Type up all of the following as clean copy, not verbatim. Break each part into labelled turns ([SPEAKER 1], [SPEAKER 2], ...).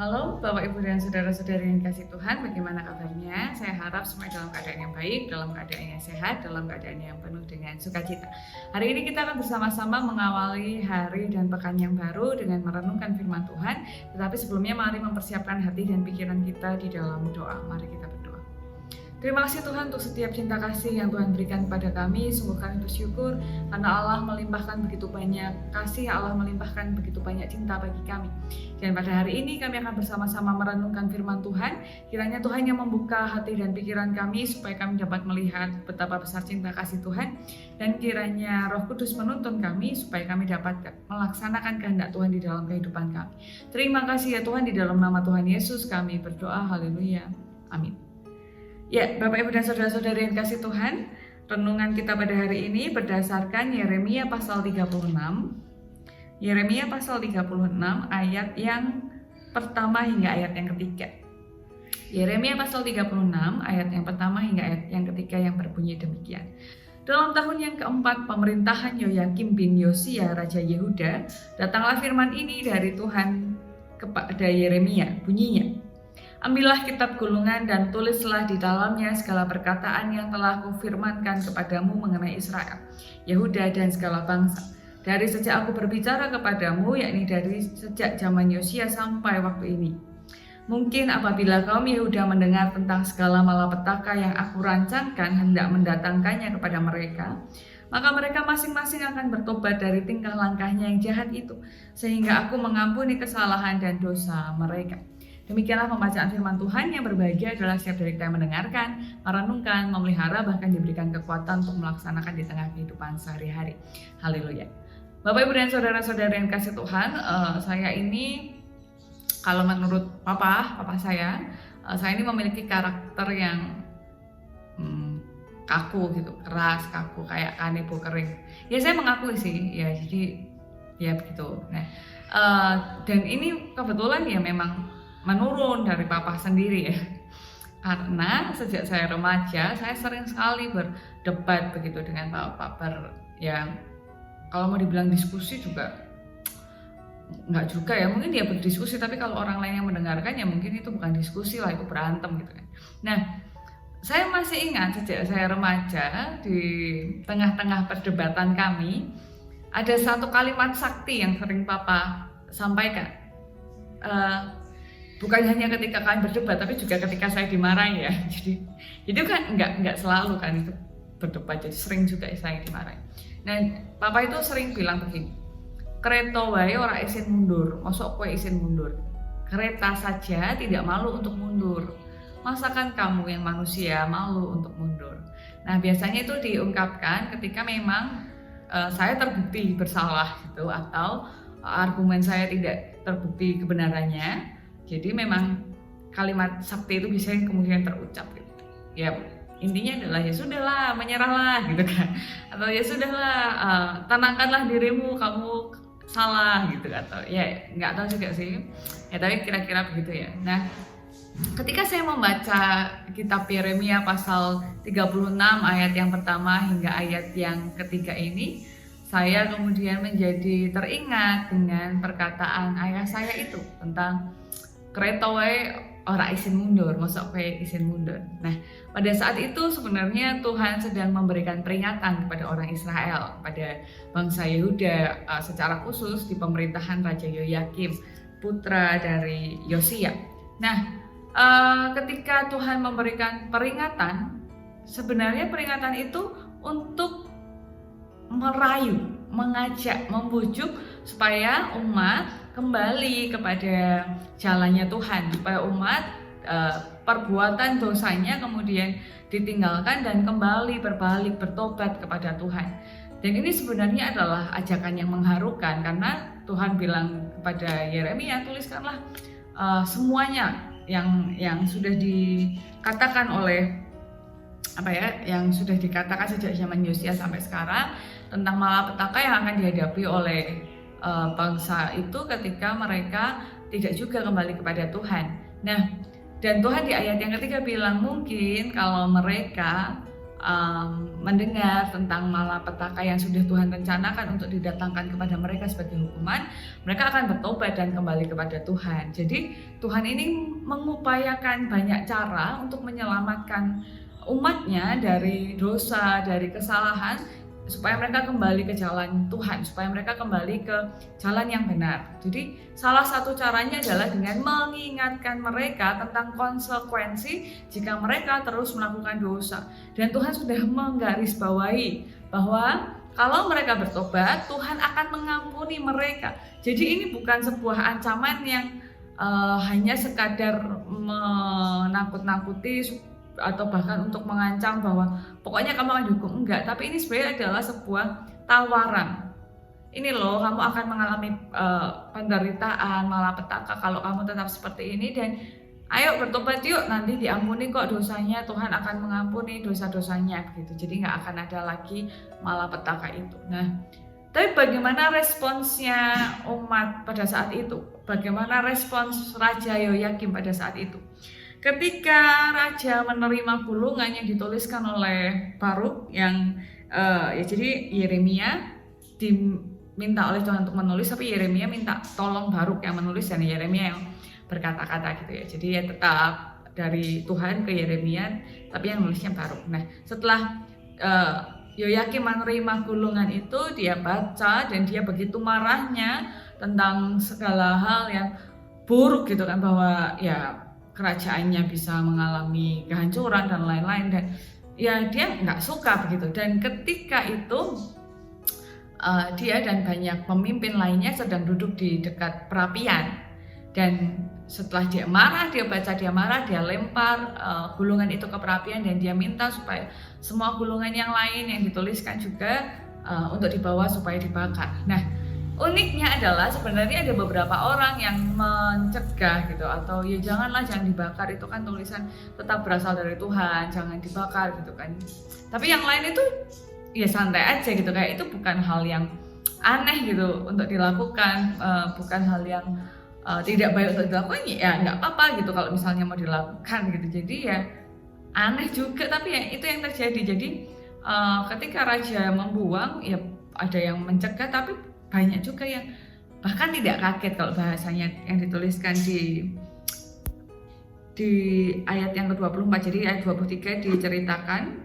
[SPEAKER 1] Halo Bapak Ibu dan Saudara-saudari yang dikasih Tuhan, bagaimana kabarnya? Saya harap semua dalam keadaan yang baik, dalam keadaan yang sehat, dalam keadaan yang penuh dengan sukacita. Hari ini kita akan bersama-sama mengawali hari dan pekan yang baru dengan merenungkan firman Tuhan. Tetapi sebelumnya mari mempersiapkan hati dan pikiran kita di dalam doa. Mari kita berdoa. Terima kasih Tuhan untuk setiap cinta kasih yang Tuhan berikan kepada kami. Sungguh kami bersyukur karena Allah melimpahkan begitu banyak kasih, Allah melimpahkan begitu banyak cinta bagi kami. Dan pada hari ini kami akan bersama-sama merenungkan firman Tuhan. Kiranya Tuhan yang membuka hati dan pikiran kami supaya kami dapat melihat betapa besar cinta kasih Tuhan. Dan kiranya Roh Kudus menuntun kami supaya kami dapat melaksanakan kehendak Tuhan di dalam kehidupan kami. Terima kasih ya Tuhan, di dalam nama Tuhan Yesus kami berdoa. Haleluya. Amin. Ya, Bapak Ibu dan Saudara-saudari yang kasih Tuhan, renungan kita pada hari ini berdasarkan Yeremia pasal 36. Yeremia pasal 36 ayat yang pertama hingga ayat yang ketiga. Yeremia pasal 36 ayat yang pertama hingga ayat yang ketiga yang berbunyi demikian. Dalam tahun yang keempat pemerintahan Yoyakim bin Yosia Raja Yehuda, datanglah firman ini dari Tuhan kepada Yeremia, bunyinya: Ambillah kitab gulungan dan tulislah di dalamnya segala perkataan yang telah kufirmankan kepadamu mengenai Israel, Yehuda dan segala bangsa. Dari sejak aku berbicara kepadamu, yakni dari sejak zaman Yosia sampai waktu ini. Mungkin apabila kaum Yehuda mendengar tentang segala malapetaka yang aku rancangkan hendak mendatangkannya kepada mereka, maka mereka masing-masing akan bertobat dari tingkah langkahnya yang jahat itu, sehingga aku mengampuni kesalahan dan dosa mereka. Demikianlah pembacaan firman Tuhan. Yang berbahagia adalah setiap dari kita yang mendengarkan, merenungkan, memelihara, bahkan diberikan kekuatan untuk melaksanakan di tengah kehidupan sehari-hari. Haleluya. Bapak Ibu dan Saudara-saudari yang kasih Tuhan, saya ini, kalau menurut papa saya ini memiliki karakter yang kaku gitu, keras, kaku, kayak kanebo kering. Ya saya mengakui sih, ya jadi ya begitu. Nah, dan ini kebetulan ya memang menurun dari papa sendiri ya, karena sejak saya remaja saya sering sekali berdebat begitu dengan papa, yang kalau mau dibilang diskusi juga nggak juga ya, mungkin dia berdiskusi tapi kalau orang lain yang mendengarkan ya mungkin itu bukan diskusi lah, itu berantem gitu kan. Nah, saya masih ingat sejak saya remaja di tengah-tengah perdebatan kami ada satu kalimat sakti yang sering papa sampaikan. Bukan hanya ketika kalian berdebat, tapi juga ketika saya dimarahi ya. Jadi itu kan nggak selalu kan itu berdebat, jadi sering juga saya dimarahi. Nah, papa itu sering bilang begini: kereta wae ora isin mundur, mosok kowe isin mundur. Kereta saja tidak malu untuk mundur. Masakan kamu yang manusia malu untuk mundur. Nah, biasanya itu diungkapkan ketika memang saya terbukti bersalah gitu, atau argumen saya tidak terbukti kebenarannya. Jadi memang kalimat sakti itu bisa kemudian terucap gitu. Ya intinya adalah ya sudahlah, menyerahlah gitu kan. Atau ya sudahlah, tenangkanlah dirimu, kamu salah gitu, atau ya nggak tahu juga sih. Ya tapi kira-kira begitu ya. Nah, ketika saya membaca kitab Yeremia pasal 36 ayat yang pertama hingga ayat yang ketiga ini, saya kemudian menjadi teringat dengan perkataan ayah saya itu tentang kereta wae ora isin mundur, mosok kowe isin mundur. Nah, pada saat itu sebenarnya Tuhan sedang memberikan peringatan kepada orang Israel, pada bangsa Yehuda secara khusus di pemerintahan Raja Yoyakim, putra dari Yosia. Nah, ketika Tuhan memberikan peringatan, sebenarnya peringatan itu untuk merayu, mengajak, membujuk supaya umat kembali kepada jalannya Tuhan, supaya umat perbuatan dosanya kemudian ditinggalkan dan kembali berbalik, bertobat kepada Tuhan. Dan ini sebenarnya adalah ajakan yang mengharukan, karena Tuhan bilang kepada Yeremia, tuliskanlah semuanya yang sudah dikatakan oleh yang sudah dikatakan sejak zaman Yosia sampai sekarang tentang malapetaka yang akan dihadapi oleh bangsa itu ketika mereka tidak juga kembali kepada Tuhan. Nah, dan Tuhan di ayat yang ketiga bilang mungkin kalau mereka mendengar tentang malapetaka yang sudah Tuhan rencanakan untuk didatangkan kepada mereka sebagai hukuman, mereka akan bertobat dan kembali kepada Tuhan. Jadi Tuhan ini mengupayakan banyak cara untuk menyelamatkan umatnya dari dosa, dari kesalahan, supaya mereka kembali ke jalan Tuhan, supaya mereka kembali ke jalan yang benar. Jadi salah satu caranya adalah dengan mengingatkan mereka tentang konsekuensi jika mereka terus melakukan dosa. Dan Tuhan sudah menggarisbawahi bahwa kalau mereka bertobat, Tuhan akan mengampuni mereka. Jadi ini bukan sebuah ancaman yang hanya sekadar menakut-nakuti atau bahkan untuk mengancam bahwa pokoknya kamu akan dihukum, enggak. Tapi ini sebenarnya adalah sebuah tawaran. Ini loh, kamu akan mengalami penderitaan, malapetaka kalau kamu tetap seperti ini, dan ayo bertobat yuk, nanti diampuni kok dosanya, Tuhan akan mengampuni dosa-dosanya begitu. Jadi nggak akan ada lagi malapetaka itu. Nah, tapi bagaimana responsnya umat pada saat itu? Bagaimana respons Raja Yoyakim pada saat itu? Ketika raja menerima gulungan yang dituliskan oleh Baruk yang jadi Yeremia diminta oleh Tuhan untuk menulis, tapi Yeremia minta tolong Baruk yang menulis dan Yeremia yang berkata-kata gitu ya. Jadi ya tetap dari Tuhan ke Yeremia, tapi yang nulisnya Baruk. Nah, setelah Yoyakim menerima gulungan itu, dia baca dan dia begitu marahnya tentang segala hal yang buruk gitu kan, bahwa ya kerajaannya bisa mengalami kehancuran dan lain-lain, dan ya dia nggak suka begitu. Dan ketika itu dia dan banyak pemimpin lainnya sedang duduk di dekat perapian, dan setelah dia marah, dia baca dia marah, dia lempar gulungan itu ke perapian, dan dia minta supaya semua gulungan yang lain yang dituliskan juga untuk dibawa supaya dibakar. Nah, uniknya adalah sebenarnya ada beberapa orang yang mencegah gitu, atau ya jangan dibakar, itu kan tulisan tetap berasal dari Tuhan, jangan dibakar gitu kan. Tapi yang lain itu ya santai aja gitu, kayak itu bukan hal yang aneh gitu untuk dilakukan, bukan hal yang tidak baik untuk dilakukan, ya nggak apa-apa gitu kalau misalnya mau dilakukan gitu. Jadi ya aneh juga, tapi ya itu yang terjadi. Jadi ketika raja membuang, ya ada yang mencegah, tapi banyak juga yang bahkan tidak kaget kalau bahasanya yang dituliskan di ayat yang ke-24. Jadi ayat 23 diceritakan,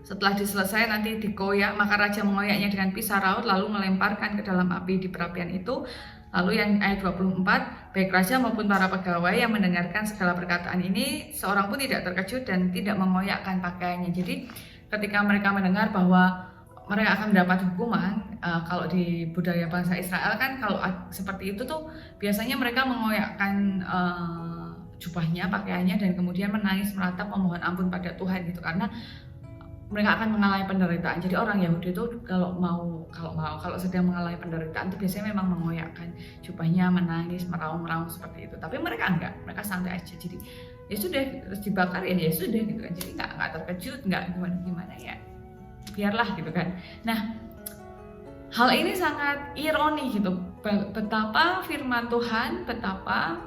[SPEAKER 1] setelah diselesai nanti dikoyak, maka raja mengoyaknya dengan pisau raut lalu melemparkan ke dalam api di perapian itu. Lalu yang ayat 24, baik raja maupun para pegawai yang mendengarkan segala perkataan ini, seorang pun tidak terkejut dan tidak mengoyakkan pakaiannya. Jadi ketika mereka mendengar bahwa mereka akan mendapat hukuman, kalau di budaya bangsa Israel kan kalau seperti itu tuh biasanya mereka mengoyakkan jubahnya, pakaiannya, dan kemudian menangis meratap memohon ampun pada Tuhan gitu, karena mereka akan mengalami penderitaan. Jadi orang Yahudi itu kalau sedang mengalami penderitaan itu biasanya memang mengoyakkan jubahnya, menangis, meraung-raung seperti itu. Tapi mereka enggak, mereka santai aja. Jadi ya sudah, terus dibakar ya sudah gitu kan. Jadi enggak terkejut, enggak gimana ya. Biarlah gitu kan. Nah, hal ini sangat ironi gitu, betapa firman Tuhan, betapa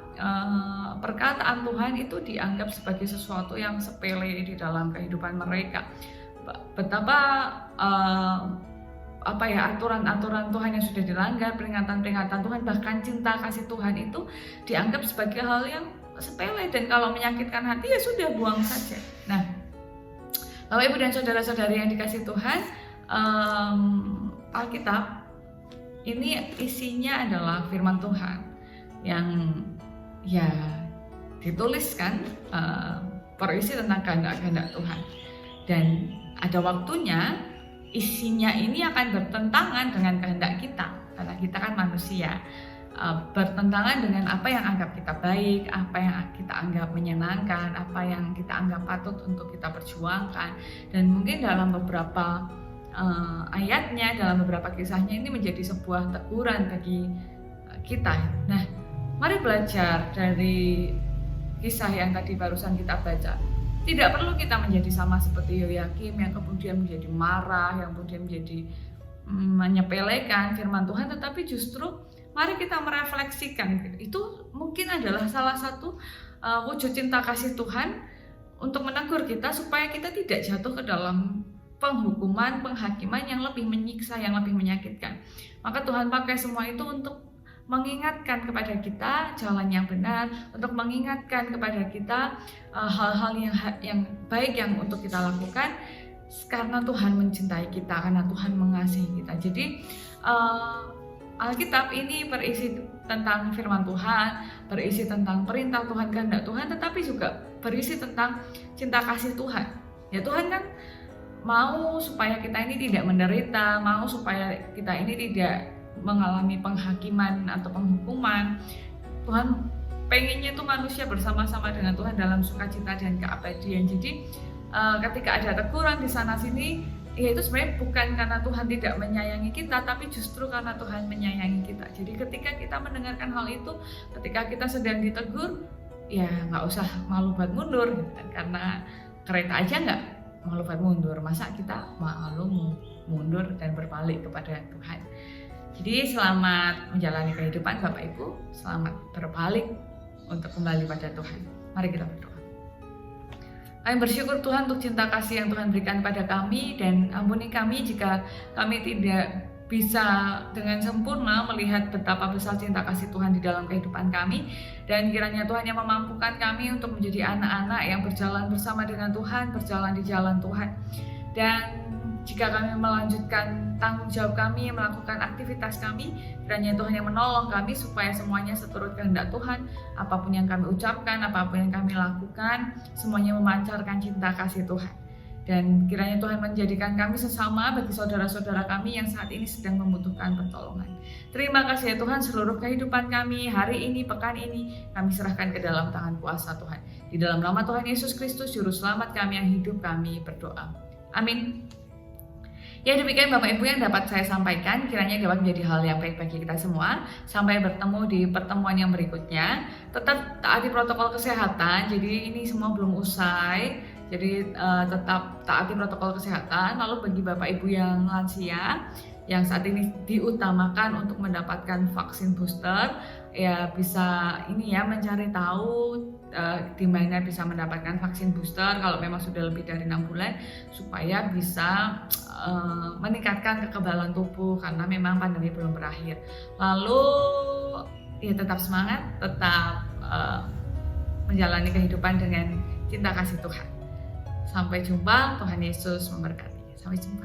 [SPEAKER 1] perkataan Tuhan itu dianggap sebagai sesuatu yang sepele di dalam kehidupan mereka, betapa aturan-aturan Tuhan yang sudah dilanggar, peringatan-peringatan Tuhan, bahkan cinta kasih Tuhan itu dianggap sebagai hal yang sepele, dan kalau menyakitkan hati ya sudah, buang saja. Nah, Bapak Ibu dan saudara-saudari yang dikasih Tuhan, Alkitab ini isinya adalah firman Tuhan yang ya dituliskan berisi tentang kehendak-kehendak Tuhan, dan ada waktunya isinya ini akan bertentangan dengan kehendak kita, karena kita kan manusia. Bertentangan dengan apa yang anggap kita baik, apa yang kita anggap menyenangkan, apa yang kita anggap patut untuk kita perjuangkan. Dan mungkin dalam beberapa ayatnya, dalam beberapa kisahnya ini menjadi sebuah teguran bagi kita. Nah, mari belajar dari kisah yang tadi barusan kita baca. Tidak perlu kita menjadi sama seperti Yoyakim yang kemudian menjadi marah, yang kemudian menjadi menyepelekan firman Tuhan, tetapi justru mari kita merefleksikan. Itu mungkin adalah salah satu wujud cinta kasih Tuhan untuk menegur kita supaya kita tidak jatuh ke dalam penghukuman, penghakiman yang lebih menyiksa, yang lebih menyakitkan. Maka Tuhan pakai semua itu untuk mengingatkan kepada kita jalan yang benar, untuk mengingatkan kepada kita hal-hal yang baik yang untuk kita lakukan, karena Tuhan mencintai kita, karena Tuhan mengasihi kita. Jadi Alkitab ini berisi tentang firman Tuhan, berisi tentang perintah Tuhan, kehendak Tuhan, tetapi juga berisi tentang cinta kasih Tuhan. Ya, Tuhan kan mau supaya kita ini tidak menderita, mau supaya kita ini tidak mengalami penghakiman atau penghukuman. Tuhan pengennya itu manusia bersama-sama dengan Tuhan dalam sukacita dan keabadian. Jadi ketika ada teguran di sana sini, ya itu sebenarnya bukan karena Tuhan tidak menyayangi kita, tapi justru karena Tuhan menyayangi kita. Jadi ketika kita mendengarkan hal itu, ketika kita sedang ditegur, ya nggak usah malu buat mundur, gitu kan? Karena kereta aja nggak malu buat mundur, masa kita malu mundur dan berbalik kepada Tuhan. Jadi selamat menjalani kehidupan Bapak Ibu, selamat berbalik untuk kembali pada Tuhan. Mari kita berdoa. Kami bersyukur Tuhan untuk cinta kasih yang Tuhan berikan pada kami, dan ampuni kami jika kami tidak bisa dengan sempurna melihat betapa besar cinta kasih Tuhan di dalam kehidupan kami, dan kiranya Tuhan yang memampukan kami untuk menjadi anak-anak yang berjalan bersama dengan Tuhan, berjalan di jalan Tuhan. Dan jika kami melanjutkan tanggung jawab kami, melakukan aktivitas kami, kiranya Tuhan yang menolong kami supaya semuanya seturut kehendak Tuhan. Apapun yang kami ucapkan, apapun yang kami lakukan, semuanya memancarkan cinta kasih Tuhan. Dan kiranya Tuhan menjadikan kami sesama bagi saudara-saudara kami yang saat ini sedang membutuhkan pertolongan. Terima kasih ya Tuhan, seluruh kehidupan kami hari ini, pekan ini, kami serahkan ke dalam tangan kuasa Tuhan. Di dalam nama Tuhan Yesus Kristus, Juru Selamat kami yang hidup, kami berdoa. Amin. Ya, demikian Bapak Ibu yang dapat saya sampaikan, kiranya dapat menjadi hal yang baik bagi kita semua. Sampai bertemu di pertemuan yang berikutnya. Tetap taati protokol kesehatan, jadi ini semua belum usai. Jadi tetap taati protokol kesehatan. Lalu bagi Bapak Ibu yang lansia, yang saat ini diutamakan untuk mendapatkan vaksin booster, ya bisa ini ya mencari tahu di mana bisa mendapatkan vaksin booster kalau memang sudah lebih dari 6 bulan, supaya bisa meningkatkan kekebalan tubuh karena memang pandemi belum berakhir. Lalu ya tetap semangat, tetap menjalani kehidupan dengan cinta kasih Tuhan. Sampai jumpa, Tuhan Yesus memberkati. Sampai jumpa.